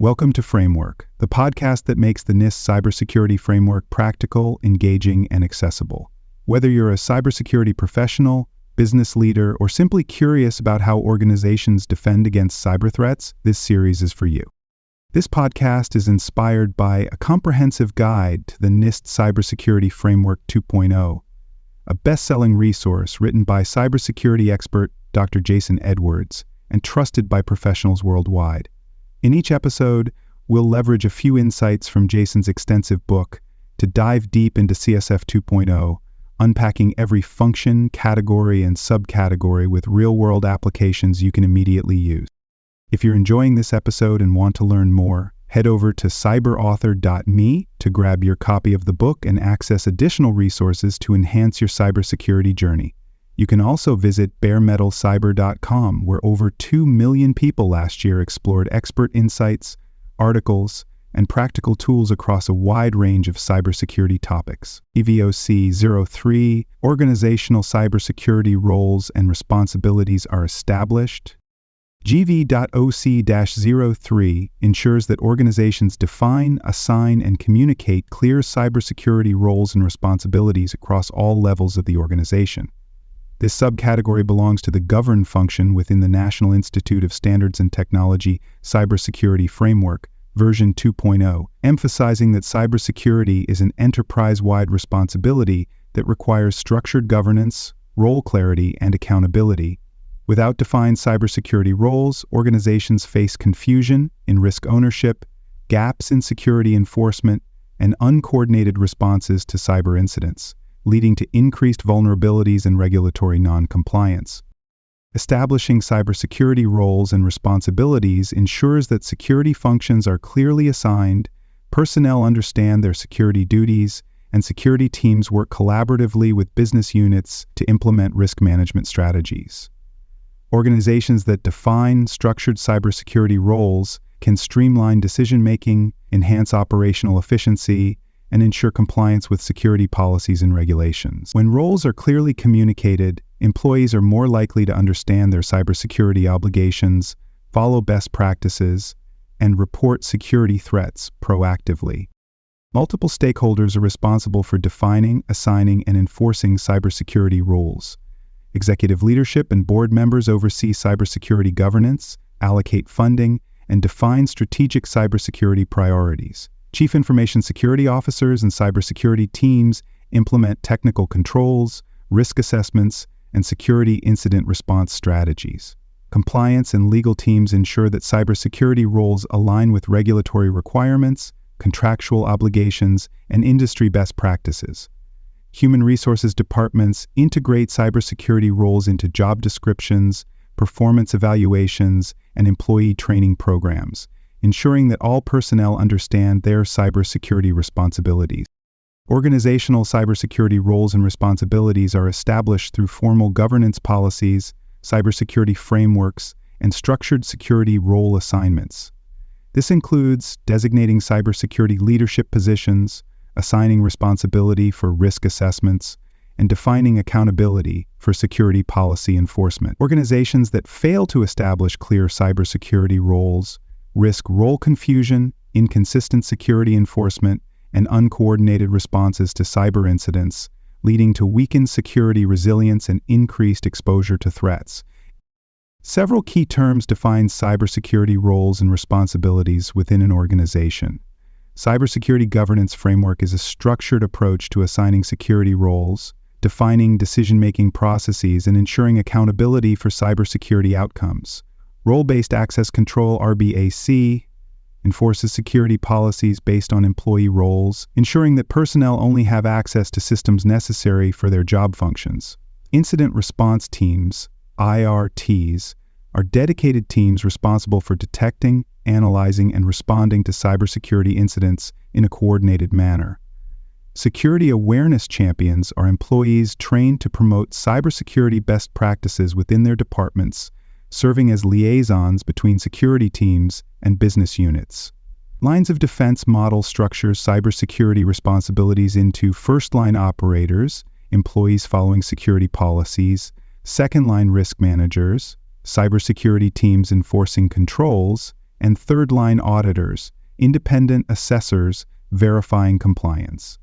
Welcome to Framework, the podcast that makes the NIST cybersecurity framework practical, engaging, and accessible. Whether you're a cybersecurity professional, business leader, or simply curious about how organizations defend against cyber threats, this series is for you. This podcast is inspired by a comprehensive guide to the NIST Cybersecurity Framework 2.0, a best-selling resource written by cybersecurity expert Dr. Jason Edwards and trusted by professionals worldwide. In each episode, we'll leverage a few insights from Jason's extensive book to dive deep into CSF 2.0, unpacking every function, category, and subcategory with real-world applications you can immediately use. If you're enjoying this episode and want to learn more, head over to cyberauthor.me to grab your copy of the book and access additional resources to enhance your cybersecurity journey. You can also visit baremetalcyber.com, where over 2 million people last year explored expert insights, articles, and practical tools across a wide range of cybersecurity topics. GV.OC-03, organizational cybersecurity roles and responsibilities are established. GV.OC-03 ensures that organizations define, assign, and communicate clear cybersecurity roles and responsibilities across all levels of the organization. This subcategory belongs to the govern function within the National Institute of Standards and Technology Cybersecurity Framework, version 2.0, emphasizing that cybersecurity is an enterprise-wide responsibility that requires structured governance, role clarity, and accountability. Without defined cybersecurity roles, organizations face confusion in risk ownership, gaps in security enforcement, and uncoordinated responses to cyber incidents, leading to increased vulnerabilities and regulatory non-compliance. Establishing cybersecurity roles and responsibilities ensures that security functions are clearly assigned, personnel understand their security duties, and security teams work collaboratively with business units to implement risk management strategies. Organizations that define structured cybersecurity roles can streamline decision-making, enhance operational efficiency, and ensure compliance with security policies and regulations. When roles are clearly communicated, employees are more likely to understand their cybersecurity obligations, follow best practices, and report security threats proactively. Multiple stakeholders are responsible for defining, assigning, and enforcing cybersecurity rules. Executive leadership and board members oversee cybersecurity governance, allocate funding, and define strategic cybersecurity priorities. Chief Information Security Officers and cybersecurity teams implement technical controls, risk assessments, and security incident response strategies. Compliance and legal teams ensure that cybersecurity roles align with regulatory requirements, contractual obligations, and industry best practices. Human resources departments integrate cybersecurity roles into job descriptions, performance evaluations, and employee training programs, ensuring that all personnel understand their cybersecurity responsibilities. Organizational cybersecurity roles and responsibilities are established through formal governance policies, cybersecurity frameworks, and structured security role assignments. This includes designating cybersecurity leadership positions, assigning responsibility for risk assessments, and defining accountability for security policy enforcement. Organizations that fail to establish clear cybersecurity roles risk role confusion, inconsistent security enforcement, and uncoordinated responses to cyber incidents, leading to weakened security resilience and increased exposure to threats. Several key terms define cybersecurity roles and responsibilities within an organization. Cybersecurity governance framework is a structured approach to assigning security roles, defining decision-making processes, and ensuring accountability for cybersecurity outcomes. Role-based access control (RBAC) enforces security policies based on employee roles, ensuring that personnel only have access to systems necessary for their job functions. Incident response teams (IRTs) are dedicated teams responsible for detecting, analyzing, and responding to cybersecurity incidents in a coordinated manner. Security awareness champions are employees trained to promote cybersecurity best practices within their departments, serving as liaisons between security teams and business units. Lines of defense model structures cybersecurity responsibilities into first-line operators, employees following security policies, second-line risk managers, cybersecurity teams enforcing controls, and third-line auditors, independent assessors verifying compliance.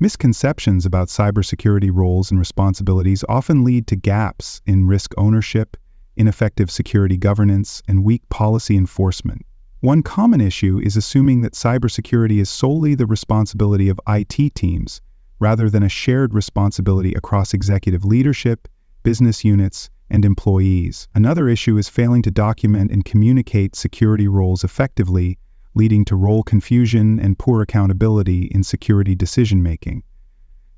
Misconceptions about cybersecurity roles and responsibilities often lead to gaps in risk ownership, ineffective security governance, and weak policy enforcement. One common issue is assuming that cybersecurity is solely the responsibility of IT teams, rather than a shared responsibility across executive leadership, business units, and employees. Another issue is failing to document and communicate security roles effectively, leading to role confusion and poor accountability in security decision-making.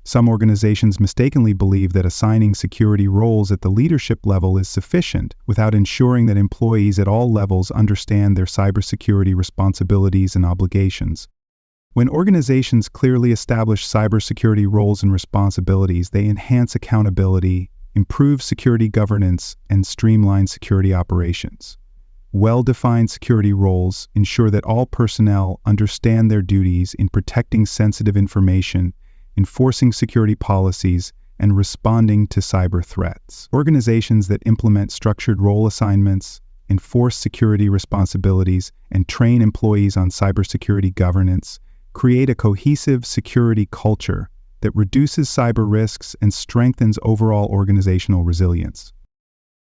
Some organizations mistakenly believe that assigning security roles at the leadership level is sufficient, without ensuring that employees at all levels understand their cybersecurity responsibilities and obligations. When organizations clearly establish cybersecurity roles and responsibilities, they enhance accountability, improve security governance, and streamline security operations. Well-defined security roles ensure that all personnel understand their duties in protecting sensitive information, enforcing security policies, and responding to cyber threats. Organizations that implement structured role assignments, enforce security responsibilities, and train employees on cybersecurity governance create a cohesive security culture that reduces cyber risks and strengthens overall organizational resilience.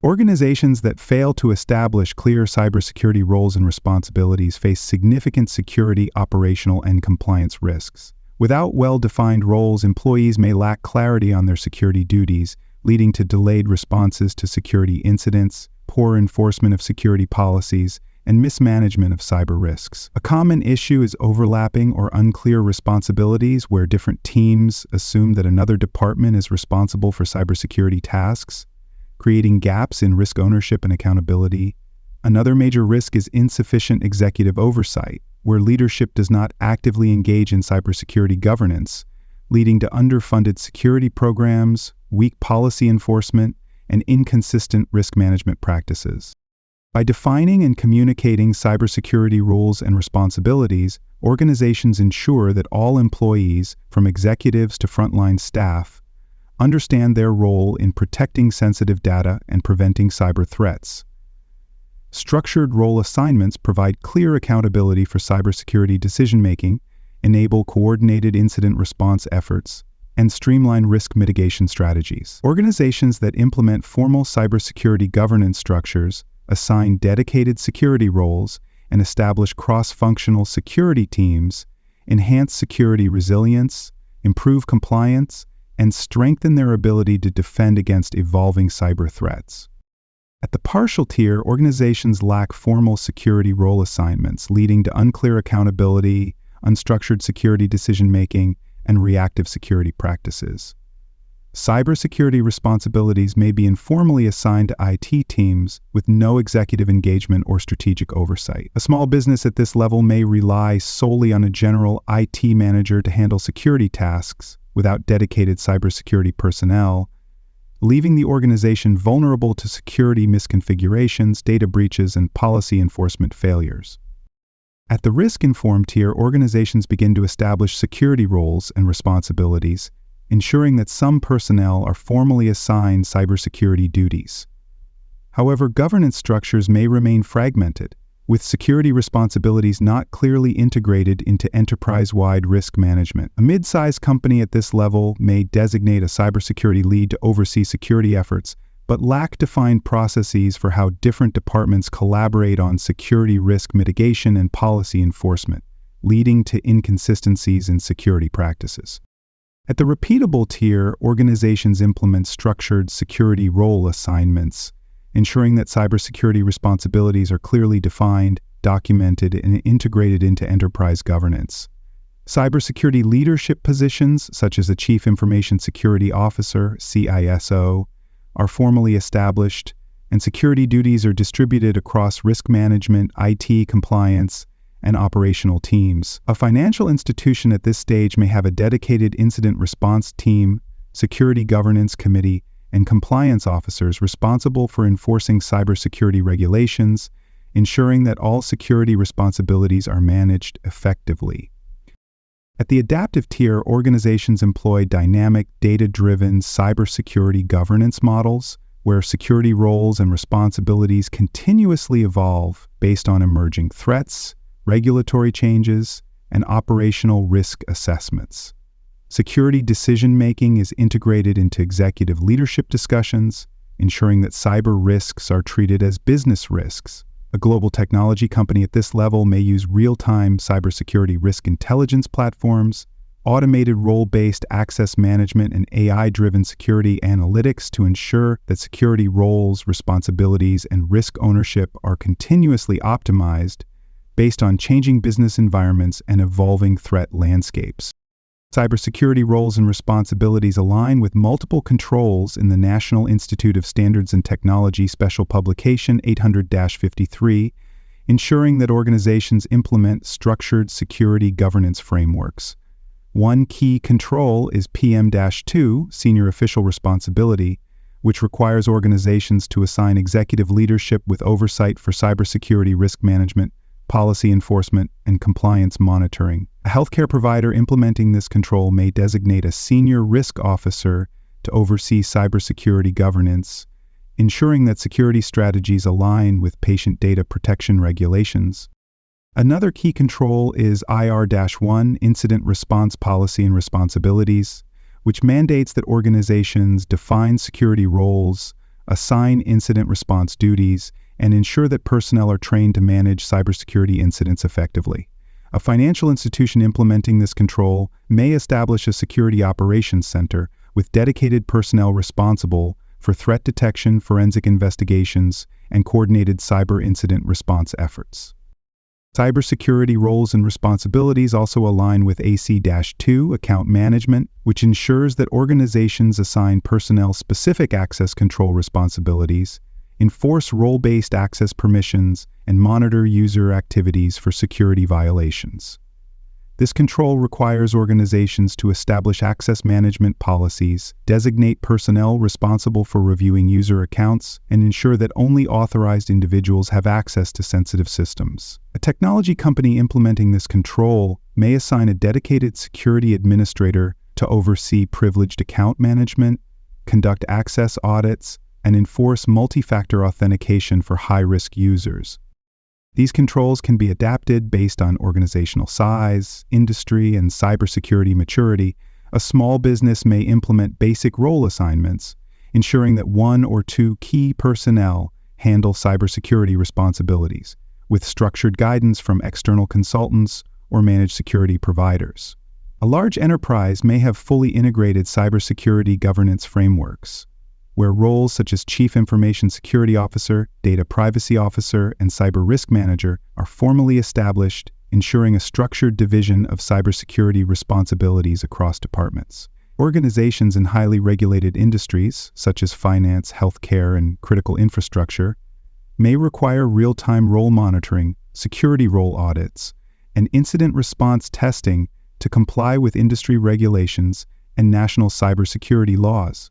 Organizations that fail to establish clear cybersecurity roles and responsibilities face significant security, operational, and compliance risks. Without well-defined roles, employees may lack clarity on their security duties, leading to delayed responses to security incidents, poor enforcement of security policies, and mismanagement of cyber risks. A common issue is overlapping or unclear responsibilities, where different teams assume that another department is responsible for cybersecurity tasks, creating gaps in risk ownership and accountability. Another major risk is insufficient executive oversight, where leadership does not actively engage in cybersecurity governance, leading to underfunded security programs, weak policy enforcement, and inconsistent risk management practices. By defining and communicating cybersecurity roles and responsibilities, organizations ensure that all employees, from executives to frontline staff, understand their role in protecting sensitive data and preventing cyber threats. Structured role assignments provide clear accountability for cybersecurity decision-making, enable coordinated incident response efforts, and streamline risk mitigation strategies. Organizations that implement formal cybersecurity governance structures, assign dedicated security roles, and establish cross-functional security teams enhance security resilience, improve compliance, and strengthen their ability to defend against evolving cyber threats. At the partial tier, organizations lack formal security role assignments, leading to unclear accountability, unstructured security decision-making, and reactive security practices. Cybersecurity responsibilities may be informally assigned to IT teams with no executive engagement or strategic oversight. A small business at this level may rely solely on a general IT manager to handle security tasks without dedicated cybersecurity personnel, leaving the organization vulnerable to security misconfigurations, data breaches, and policy enforcement failures. At the risk-informed tier, organizations begin to establish security roles and responsibilities, ensuring that some personnel are formally assigned cybersecurity duties. However, governance structures may remain fragmented, with security responsibilities not clearly integrated into enterprise-wide risk management. A mid-sized company at this level may designate a cybersecurity lead to oversee security efforts, but lack defined processes for how different departments collaborate on security risk mitigation and policy enforcement, leading to inconsistencies in security practices. At the repeatable tier, organizations implement structured security role assignments, ensuring that cybersecurity responsibilities are clearly defined, documented, and integrated into enterprise governance. Cybersecurity leadership positions, such as a Chief Information Security Officer, CISO, are formally established, and security duties are distributed across risk management, IT compliance, and operational teams. A financial institution at this stage may have a dedicated incident response team, security governance committee, and compliance officers responsible for enforcing cybersecurity regulations, ensuring that all security responsibilities are managed effectively. At the adaptive tier, organizations employ dynamic, data-driven cybersecurity governance models, where security roles and responsibilities continuously evolve based on emerging threats, regulatory changes, and operational risk assessments. Security decision-making is integrated into executive leadership discussions, ensuring that cyber risks are treated as business risks. A global technology company at this level may use real-time cybersecurity risk intelligence platforms, automated role-based access management, and AI-driven security analytics to ensure that security roles, responsibilities, and risk ownership are continuously optimized based on changing business environments and evolving threat landscapes. Cybersecurity roles and responsibilities align with multiple controls in the National Institute of Standards and Technology Special Publication 800-53, ensuring that organizations implement structured security governance frameworks. One key control is PM-2, Senior Official Responsibility, which requires organizations to assign executive leadership with oversight for cybersecurity risk management, policy enforcement, and compliance monitoring. A healthcare provider implementing this control may designate a senior risk officer to oversee cybersecurity governance, ensuring that security strategies align with patient data protection regulations. Another key control is IR-1, Incident Response Policy and Responsibilities, which mandates that organizations define security roles, assign incident response duties, and ensure that personnel are trained to manage cybersecurity incidents effectively. A financial institution implementing this control may establish a security operations center with dedicated personnel responsible for threat detection, forensic investigations, and coordinated cyber incident response efforts. Cybersecurity roles and responsibilities also align with AC-2, account management, which ensures that organizations assign personnel-specific access control responsibilities, enforce role-based access permissions, and monitor user activities for security violations. This control requires organizations to establish access management policies, designate personnel responsible for reviewing user accounts, and ensure that only authorized individuals have access to sensitive systems. A technology company implementing this control may assign a dedicated security administrator to oversee privileged account management, conduct access audits, and enforce multi-factor authentication for high-risk users. These controls can be adapted based on organizational size, industry, and cybersecurity maturity. A small business may implement basic role assignments, ensuring that one or two key personnel handle cybersecurity responsibilities, with structured guidance from external consultants or managed security providers. A large enterprise may have fully integrated cybersecurity governance frameworks, where roles such as Chief Information Security Officer, Data Privacy Officer, and Cyber Risk Manager are formally established, ensuring a structured division of cybersecurity responsibilities across departments. Organizations in highly regulated industries, such as finance, healthcare, and critical infrastructure, may require real-time role monitoring, security role audits, and incident response testing to comply with industry regulations and national cybersecurity laws.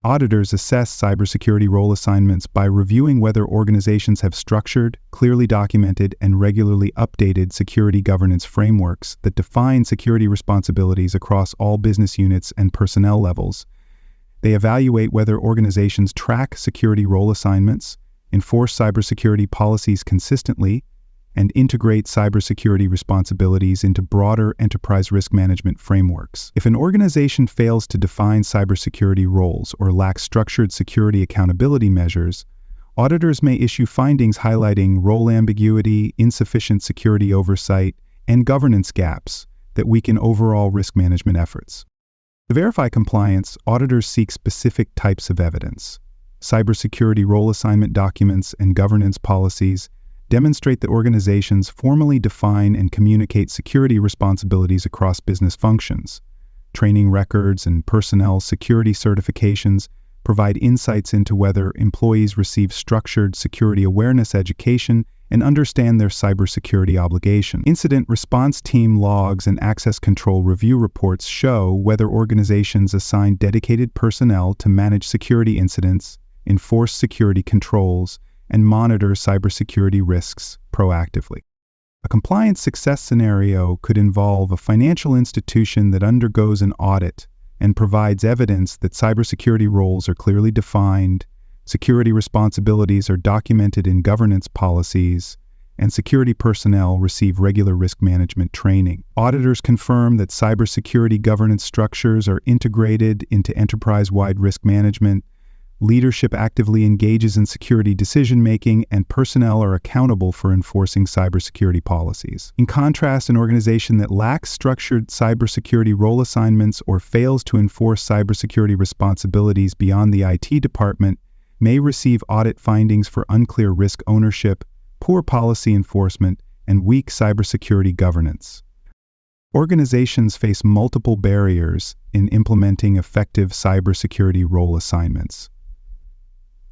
Auditors assess cybersecurity role assignments by reviewing whether organizations have structured, clearly documented, and regularly updated security governance frameworks that define security responsibilities across all business units and personnel levels. They evaluate whether organizations track security role assignments, enforce cybersecurity policies consistently, and integrate cybersecurity responsibilities into broader enterprise risk management frameworks. If an organization fails to define cybersecurity roles or lacks structured security accountability measures, auditors may issue findings highlighting role ambiguity, insufficient security oversight, and governance gaps that weaken overall risk management efforts. To verify compliance, auditors seek specific types of evidence. Cybersecurity role assignment documents and governance policies demonstrate that organizations formally define and communicate security responsibilities across business functions. Training records and personnel security certifications provide insights into whether employees receive structured security awareness education and understand their cybersecurity obligation. Incident response team logs and access control review reports show whether organizations assign dedicated personnel to manage security incidents, enforce security controls, and monitor cybersecurity risks proactively. A compliance success scenario could involve a financial institution that undergoes an audit and provides evidence that cybersecurity roles are clearly defined, Security responsibilities are documented in governance policies, and security personnel receive regular risk management training. Auditors confirm that cybersecurity governance structures are integrated into enterprise-wide risk management. Leadership actively engages in security decision-making, and personnel are accountable for enforcing cybersecurity policies. In contrast, an organization that lacks structured cybersecurity role assignments or fails to enforce cybersecurity responsibilities beyond the IT department may receive audit findings for unclear risk ownership, poor policy enforcement, and weak cybersecurity governance. Organizations face multiple barriers in implementing effective cybersecurity role assignments.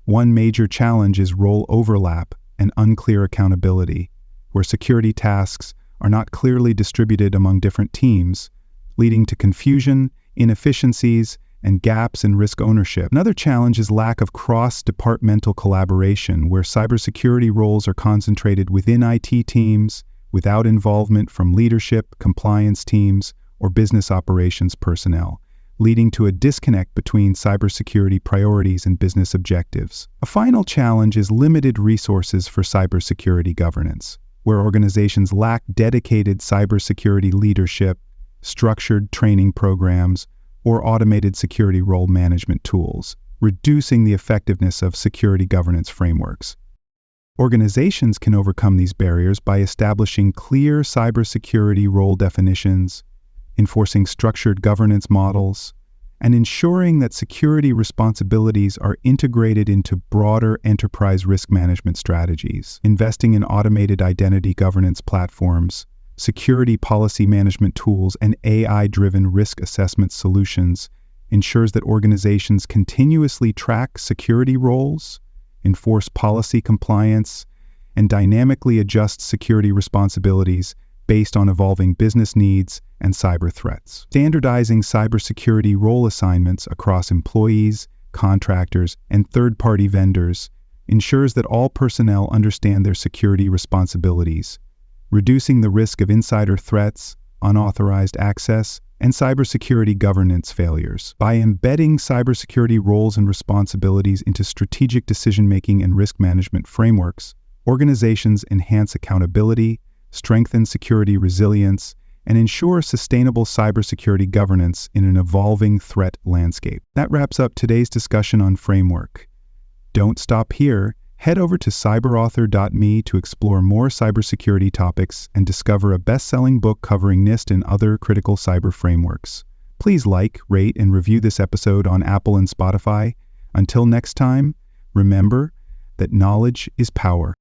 One major challenge is role overlap and unclear accountability, where security tasks are not clearly distributed among different teams, leading to confusion, inefficiencies, and gaps in risk ownership. Another challenge is lack of cross-departmental collaboration, where cybersecurity roles are concentrated within IT teams without involvement from leadership, compliance teams, or business operations personnel, leading to a disconnect between cybersecurity priorities and business objectives. A final challenge is limited resources for cybersecurity governance, where organizations lack dedicated cybersecurity leadership, structured training programs, or automated security role management tools, reducing the effectiveness of security governance frameworks. Organizations can overcome these barriers by establishing clear cybersecurity role definitions, enforcing structured governance models, and ensuring that security responsibilities are integrated into broader enterprise risk management strategies. Investing in automated identity governance platforms, security policy management tools, and AI-driven risk assessment solutions ensures that organizations continuously track security roles, enforce policy compliance, and dynamically adjust security responsibilities based on evolving business needs and cyber threats. Standardizing cybersecurity role assignments across employees, contractors, and third-party vendors ensures that all personnel understand their security responsibilities, reducing the risk of insider threats, unauthorized access, and cybersecurity governance failures. By embedding cybersecurity roles and responsibilities into strategic decision-making and risk management frameworks, organizations enhance accountability, strengthen security resilience, and ensure sustainable cybersecurity governance in an evolving threat landscape. That wraps up today's discussion on framework. Don't stop here. Head over to cyberauthor.me to explore more cybersecurity topics and discover a best-selling book covering NIST and other critical cyber frameworks. Please like, rate, and review this episode on Apple and Spotify. Until next time, remember that knowledge is power.